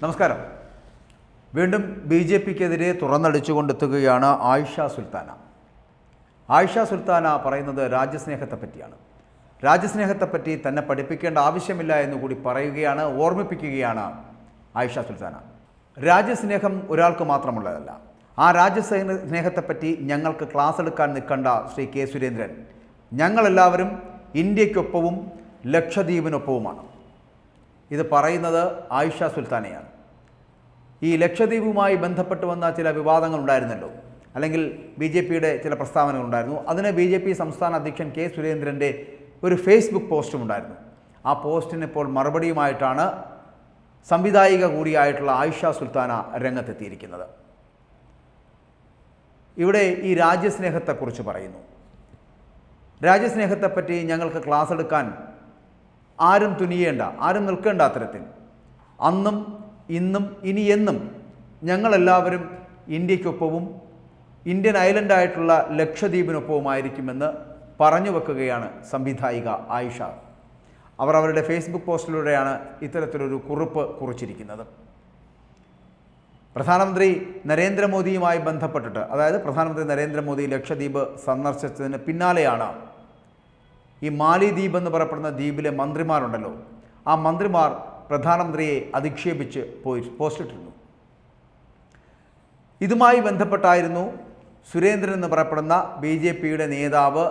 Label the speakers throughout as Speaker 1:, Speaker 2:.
Speaker 1: നമസ്കാരം. വീണ്ടും BJPക്കെതിരെ തുറന്നടിച്ചുകൊണ്ടെത്തുകയാണ് ആയിഷ സുൽത്താന. ആയിഷ സുൽത്താന പറയുന്നത് രാജ്യസ്നേഹത്തെ പറ്റിയാണ്. രാജ്യസ്നേഹത്തെപ്പറ്റി തന്നെ പഠിപ്പിക്കേണ്ട ആവശ്യമില്ല എന്നുകൂടി പറയുകയാണ്, ഓർമ്മിപ്പിക്കുകയാണ് ആയിഷ സുൽത്താന. രാജ്യസ്നേഹം ഒരാൾക്ക് മാത്രമുള്ളതല്ല. ആ രാജ്യസ്നേഹത്തെപ്പറ്റി ഞങ്ങൾക്ക് ക്ലാസ് എടുക്കാൻ നിൽക്കേണ്ട ശ്രീ കെ സുരേന്ദ്രൻ. ഞങ്ങളെല്ലാവരും ഇന്ത്യക്കൊപ്പവും ലക്ഷദ്വീപിനൊപ്പവുമാണ്. ഇത് പറയുന്നത് ആയിഷ സുൽത്താനയാണ്. ഈ ലക്ഷദ്വീപുമായി ബന്ധപ്പെട്ട് വന്ന ചില വിവാദങ്ങൾ ഉണ്ടായിരുന്നല്ലോ, അല്ലെങ്കിൽ BJPയുടെ ചില പ്രസ്താവനകൾ ഉണ്ടായിരുന്നു. അതിന് BJP സംസ്ഥാന അധ്യക്ഷൻ കെ സുരേന്ദ്രൻ്റെ ഒരു ഫേസ്ബുക്ക് പോസ്റ്റും ഉണ്ടായിരുന്നു. ആ പോസ്റ്റിന് ഇപ്പോൾ മറുപടിയുമായിട്ടാണ് സംവിധായിക കൂടിയായിട്ടുള്ള ആയിഷ സുൽത്താന രംഗത്തെത്തിയിരിക്കുന്നത്. ഇവിടെ ഈ രാജ്യസ്നേഹത്തെക്കുറിച്ച് പറയുന്നു. രാജ്യസ്നേഹത്തെപ്പറ്റി ഞങ്ങൾക്ക് ക്ലാസ് എടുക്കാൻ ആരും തുനിയേണ്ട, ആരും നിൽക്കേണ്ട അത്തരത്തിൽ. അന്നും ഇന്നും ഇനി എന്നും ഞങ്ങളെല്ലാവരും ഇന്ത്യക്കൊപ്പവും ഇന്ത്യൻ ഐലൻഡായിട്ടുള്ള ലക്ഷദ്വീപിനൊപ്പവുമായിരിക്കുമെന്ന് പറഞ്ഞു വെക്കുകയാണ് സംവിധായിക ആയിഷ. അവർ അവരുടെ ഫേസ്ബുക്ക് പോസ്റ്റിലൂടെയാണ് ഇത്തരത്തിലൊരു കുറിപ്പ് കുറിച്ചിരിക്കുന്നത്. പ്രധാനമന്ത്രി നരേന്ദ്രമോദിയുമായി ബന്ധപ്പെട്ടിട്ട്, അതായത് പ്രധാനമന്ത്രി നരേന്ദ്രമോദി ലക്ഷദ്വീപ് സന്ദർശിച്ചതിന് പിന്നാലെയാണ് ഈ മാലിദ്വീപ് എന്ന് പറയപ്പെടുന്ന ദ്വീപിലെ മന്ത്രിമാരുണ്ടല്ലോ, ആ മന്ത്രിമാർ പ്രധാനമന്ത്രിയെ അധിക്ഷേപിച്ച് പോസ്റ്റിട്ടിരുന്നു. ഇതുമായി ബന്ധപ്പെട്ടായിരുന്നു സുരേന്ദ്രൻ എന്ന് പറയപ്പെടുന്ന BJPയുടെ നേതാവ്,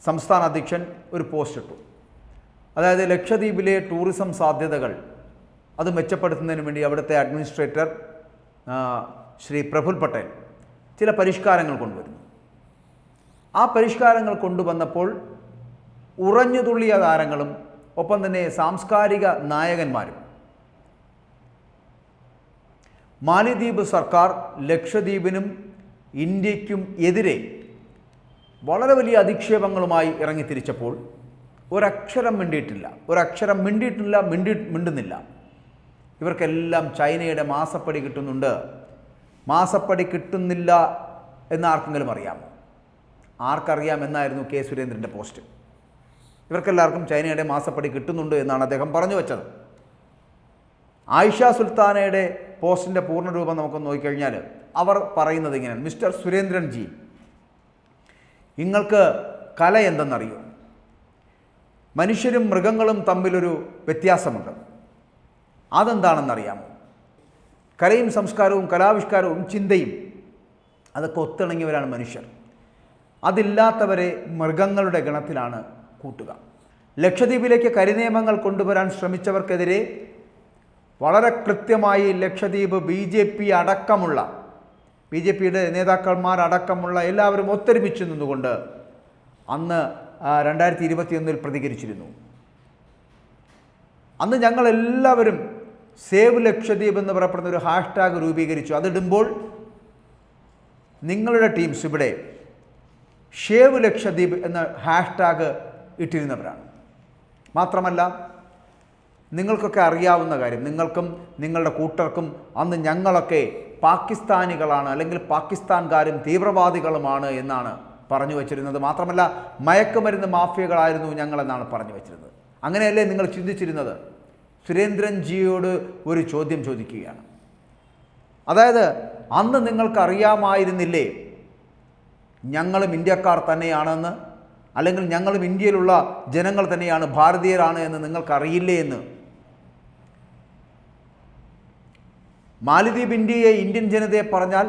Speaker 1: സംസ്ഥാന അധ്യക്ഷൻ ഒരു പോസ്റ്റ് ഇട്ടു. അതായത് ലക്ഷദ്വീപിലെ ടൂറിസം സാധ്യതകൾ അത് മെച്ചപ്പെടുത്തുന്നതിന് വേണ്ടി അവിടുത്തെ അഡ്മിനിസ്ട്രേറ്റർ ശ്രീ പ്രഫുൽ പട്ടേൽ ചില പരിഷ്കാരങ്ങൾ കൊണ്ടുവരുന്നു. ആ പരിഷ്കാരങ്ങൾ കൊണ്ടുവന്നപ്പോൾ ഉറഞ്ഞുതുള്ളിയ താരങ്ങളും ഒപ്പം തന്നെ സാംസ്കാരിക നായകന്മാരും മാലിദ്വീപ് സർക്കാർ ലക്ഷദ്വീപിനും ഇന്ത്യക്കും എതിരെ വളരെ വലിയ അധിക്ഷേപങ്ങളുമായി ഇറങ്ങിത്തിരിച്ചപ്പോൾ ഒരക്ഷരം മിണ്ടുന്നില്ല. ഇവർക്കെല്ലാം ചൈനയുടെ മാസപ്പടി കിട്ടുന്നുണ്ട്. മാസപ്പടി കിട്ടുന്നില്ല എന്ന് ആർക്കെങ്കിലും അറിയാമോ? ആർക്കറിയാം എന്നായിരുന്നു കെ സുരേന്ദ്രൻ്റെ പോസ്റ്റ്. ഇവർക്കെല്ലാവർക്കും ചൈനയുടെ മാസപ്പടി കിട്ടുന്നുണ്ട് എന്നാണ് അദ്ദേഹം പറഞ്ഞു വെച്ചത്. ആയിഷ സുൽത്താനയുടെ പോസ്റ്റിൻ്റെ പൂർണ്ണരൂപം നമുക്ക് നോക്കിക്കഴിഞ്ഞാൽ അവർ പറയുന്നത് ഇങ്ങനെയാണ്: മിസ്റ്റർ സുരേന്ദ്രൻ ജി, നിങ്ങൾക്ക് കല എന്തെന്നറിയോ? മനുഷ്യരും മൃഗങ്ങളും തമ്മിലൊരു വ്യത്യാസമുണ്ട്. അതെന്താണെന്നറിയാമോ? കലയും സംസ്കാരവും കലാവിഷ്കാരവും ചിന്തയും അതൊക്കെ ഒത്തിണങ്ങിയവരാണ് മനുഷ്യർ. അതില്ലാത്തവരെ മൃഗങ്ങളുടെ ഗണത്തിലാണ് കൂട്ടുക. ലക്ഷദ്വീപിലേക്ക് കരിനിയമങ്ങൾ കൊണ്ടുവരാൻ ശ്രമിച്ചവർക്കെതിരെ വളരെ കൃത്യമായി ലക്ഷദ്വീപ് BJPയുടെ നേതാക്കന്മാരടക്കമുള്ള എല്ലാവരും ഒത്തൊരുമിച്ച് നിന്നുകൊണ്ട് അന്ന് 2021 പ്രതികരിച്ചിരുന്നു. അന്ന് ഞങ്ങളെല്ലാവരും സേവ് ലക്ഷദ്വീപ് എന്ന് പറയപ്പെടുന്ന ഒരു ഹാഷ്ടാഗ് രൂപീകരിച്ചു. അതിടുമ്പോൾ നിങ്ങളുടെ ടീംസ് ഇവിടെ ഷേവ് ലക്ഷദ്വീപ് എന്ന ഹാഷ്ടാഗ് ഇട്ടിരുന്നവരാണ്. മാത്രമല്ല, നിങ്ങൾക്കൊക്കെ അറിയാവുന്ന കാര്യം, നിങ്ങൾക്കും നിങ്ങളുടെ കൂട്ടർക്കും അന്ന് ഞങ്ങളൊക്കെ പാകിസ്ഥാനികളാണ്, അല്ലെങ്കിൽ പാകിസ്ഥാൻകാരും തീവ്രവാദികളുമാണ് എന്നാണ് പറഞ്ഞു വച്ചിരുന്നത്. മാത്രമല്ല, മയക്കുമരുന്ന് മാഫിയകളായിരുന്നു ഞങ്ങളെന്നാണ് പറഞ്ഞു വച്ചിരുന്നത്. അങ്ങനെയല്ലേ നിങ്ങൾ ചിന്തിച്ചിരുന്നത്? സുരേന്ദ്രൻ ജിയോട് ഒരു ചോദ്യം ചോദിക്കുകയാണ്. അതായത്, അന്ന് നിങ്ങൾക്കറിയാമായിരുന്നില്ലേ ഞങ്ങളും ഇന്ത്യക്കാർ തന്നെയാണെന്ന്, അല്ലെങ്കിൽ ഞങ്ങളും ഇന്ത്യയിലുള്ള ജനങ്ങൾ തന്നെയാണ്, ഭാരതീയരാണ് എന്ന് നിങ്ങൾക്കറിയില്ലേ എന്ന്? മാലിദ്വീപ് ഇന്ത്യയെ, ഇന്ത്യൻ ജനതയെ പറഞ്ഞാൽ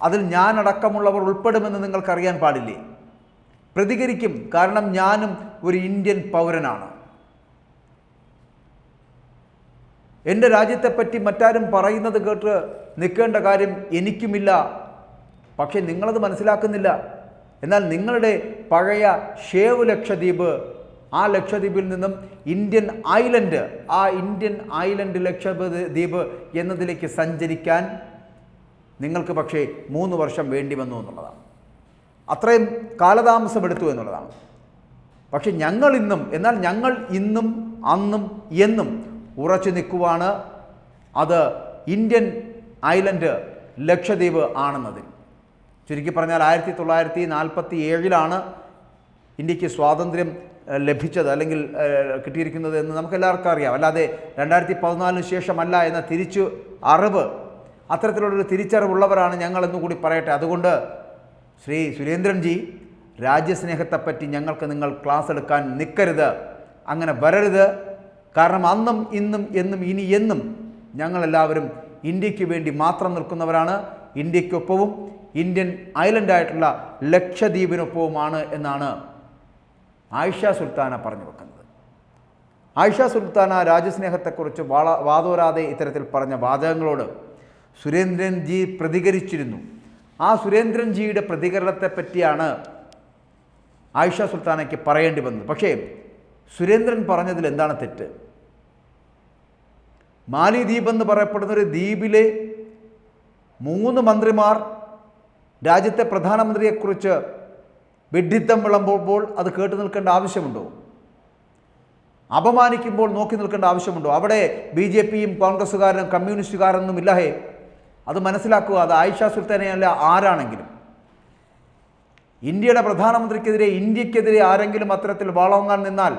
Speaker 1: അതിൽ ഞാനടക്കമുള്ളവർ ഉൾപ്പെടുമെന്ന് നിങ്ങൾക്കറിയാൻ പാടില്ലേ? പ്രതികരിക്കും, കാരണം ഞാനും ഒരു ഇന്ത്യൻ പൗരനാണ്. എൻ്റെ രാജ്യത്തെപ്പറ്റി മറ്റാരും പറയുന്നത് കേട്ട് നിൽക്കേണ്ട കാര്യം എനിക്കുമില്ല. പക്ഷേ നിങ്ങളത് മനസ്സിലാക്കുന്നില്ല. എന്നാൽ നിങ്ങളുടെ പഴയ ഷേവ് ലക്ഷദ്വീപ്, ആ ലക്ഷദ്വീപിൽ നിന്നും ഇന്ത്യൻ ഐലൻഡ് ലക്ഷദ്വീപ് എന്നതിലേക്ക് സഞ്ചരിക്കാൻ നിങ്ങൾക്ക് പക്ഷേ 3 വർഷം വേണ്ടി വന്നു എന്നുള്ളതാണ്. അത്രയും കാലതാമസമെടുത്തു എന്നുള്ളതാണ്. പക്ഷെ ഞങ്ങൾ ഇന്നും അന്നും എന്നും ഉറച്ചു നിൽക്കുവാണ് അത് ഇന്ത്യൻ ഐലൻഡ് ലക്ഷദ്വീപ് ആണെന്നതിൽ. ചുരുക്കി പറഞ്ഞാൽ 1947 ഇന്ത്യക്ക് സ്വാതന്ത്ര്യം ലഭിച്ചത് അല്ലെങ്കിൽ കിട്ടിയിരിക്കുന്നത് എന്ന് നമുക്കെല്ലാവർക്കും അറിയാം. അല്ലാതെ 2014 ശേഷമല്ല എന്ന തിരിച്ചു അറിവ്, അത്തരത്തിലുള്ളൊരു തിരിച്ചറിവുള്ളവരാണ് ഞങ്ങളെന്നു കൂടി പറയട്ടെ. അതുകൊണ്ട് ശ്രീ സുരേന്ദ്രൻജി, രാജ്യസ്നേഹത്തെപ്പറ്റി ഞങ്ങൾക്ക് നിങ്ങൾ ക്ലാസ് എടുക്കാൻ നിൽക്കരുത്, അങ്ങനെ വരരുത്. കാരണം അന്നും ഇന്നും എന്നും ഇനി എന്നും ഞങ്ങളെല്ലാവരും ഇന്ത്യക്ക് വേണ്ടി മാത്രം നിൽക്കുന്നവരാണ്. ഇന്ത്യക്കൊപ്പവും ഇന്ത്യൻ ഐലൻഡായിട്ടുള്ള ലക്ഷദ്വീപിനൊപ്പവുമാണ് എന്നാണ് ആയിഷ സുൽത്താന പറഞ്ഞു വെക്കുന്നത്. ആയിഷ സുൽത്താന രാജ്യസ്നേഹത്തെക്കുറിച്ച് വാതോരാതെ ഇത്തരത്തിൽ പറഞ്ഞ വാചകങ്ങളോട് സുരേന്ദ്രൻജി പ്രതികരിച്ചിരുന്നു. ആ സുരേന്ദ്രൻജിയുടെ പ്രതികരണത്തെ പറ്റിയാണ് ആയിഷ സുൽത്താനയ്ക്ക് പറയേണ്ടി വന്നത്. പക്ഷേ സുരേന്ദ്രൻ പറഞ്ഞതിൽ എന്താണ് തെറ്റ്? മാലിദ്വീപ് എന്ന് പറയപ്പെടുന്നൊരു ദ്വീപിലെ 3 മന്ത്രിമാർ രാജ്യത്തെ പ്രധാനമന്ത്രിയെക്കുറിച്ച് വിഡ്ഢിത്തം വിളമ്പുമ്പോൾ അത് കേട്ടു നിൽക്കേണ്ട ആവശ്യമുണ്ടോ? അപമാനിക്കുമ്പോൾ നോക്കി നിൽക്കേണ്ട ആവശ്യമുണ്ടോ? അവിടെ BJPയും കോൺഗ്രസ്സുകാരനും കമ്മ്യൂണിസ്റ്റുകാരൊന്നും ഇല്ലഹേ. അത് മനസ്സിലാക്കുക. അത് ആയിഷ സുൽത്താനയല്ല, ആരാണെങ്കിലും. ഇന്ത്യയുടെ പ്രധാനമന്ത്രിക്കെതിരെ, ഇന്ത്യക്കെതിരെ ആരെങ്കിലും അത്തരത്തിൽ വാളോങ്ങാൻ നിന്നാൽ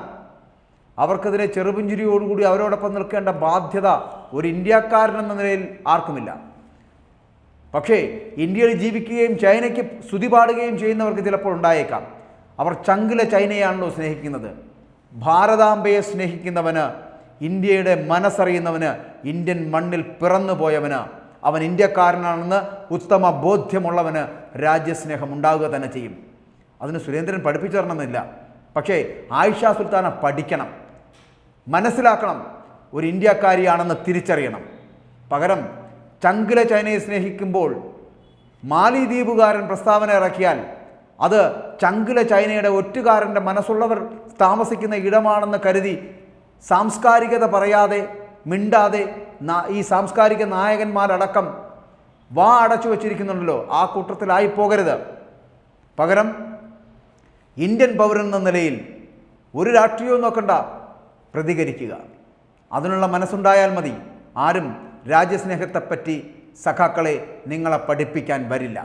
Speaker 1: അവർക്കെതിരെ ചെറുപുഞ്ചിരിയോടുകൂടി അവരോടൊപ്പം നിൽക്കേണ്ട ബാധ്യത ഒരു ഇന്ത്യക്കാരനെന്ന നിലയിൽ ആർക്കുമില്ല. പക്ഷേ ഇന്ത്യയിൽ ജീവിക്കുകയും ചൈനയ്ക്ക് സ്തുതി പാടുകയും ചെയ്യുന്നവർക്ക് ചിലപ്പോൾ ഉണ്ടായേക്കാം. അവർ ചങ്കിലെ ചൈനയാണല്ലോ സ്നേഹിക്കുന്നത്. ഭാരതാംബയെ സ്നേഹിക്കുന്നവന്, ഇന്ത്യയുടെ മനസ്സറിയുന്നവന്, ഇന്ത്യൻ മണ്ണിൽ പിറന്നു പോയവന്, അവൻ ഇന്ത്യക്കാരനാണെന്ന് ഉത്തമ ബോധ്യമുള്ളവന് രാജ്യസ്നേഹം ഉണ്ടാവുക തന്നെ ചെയ്യും. അതിന് സുരേന്ദ്രൻ പഠിപ്പിച്ചു തരണമെന്നില്ല. പക്ഷേ ആയിഷ സുൽത്താന പഠിക്കണം, മനസ്സിലാക്കണം, ഒരു ഇന്ത്യക്കാരിയാണെന്ന് തിരിച്ചറിയണം. പകരം ചങ്കിലെ ചൈനയെ സ്നേഹിക്കുമ്പോൾ മാലിദ്വീപുകാരൻ പ്രസ്താവന ഇറക്കിയാൽ അത് ചങ്കിലെ ചൈനയുടെ ഒറ്റുകാരൻ്റെ മനസ്സുള്ളവർ താമസിക്കുന്ന ഇടമാണെന്ന് കരുതി സാംസ്കാരികത പറയാതെ, മിണ്ടാതെ ഈ സാംസ്കാരിക നായകന്മാരടക്കം വാ അടച്ചു വച്ചിരിക്കുന്നുണ്ടല്ലോ, ആ കൂട്ടത്തിലായി പോകരുത്. പകരം ഇന്ത്യൻ പൗരൻ എന്ന നിലയിൽ ഒരു രാഷ്ട്രീയവും നോക്കണ്ട, പ്രതികരിക്കുക. അതിനുള്ള മനസ്സുണ്ടായാൽ മതി. ആരും രാജ്യസ്നേഹത്തെപ്പറ്റി സഖാക്കളെ നിങ്ങളെ പഠിപ്പിക്കാൻ വരില്ല.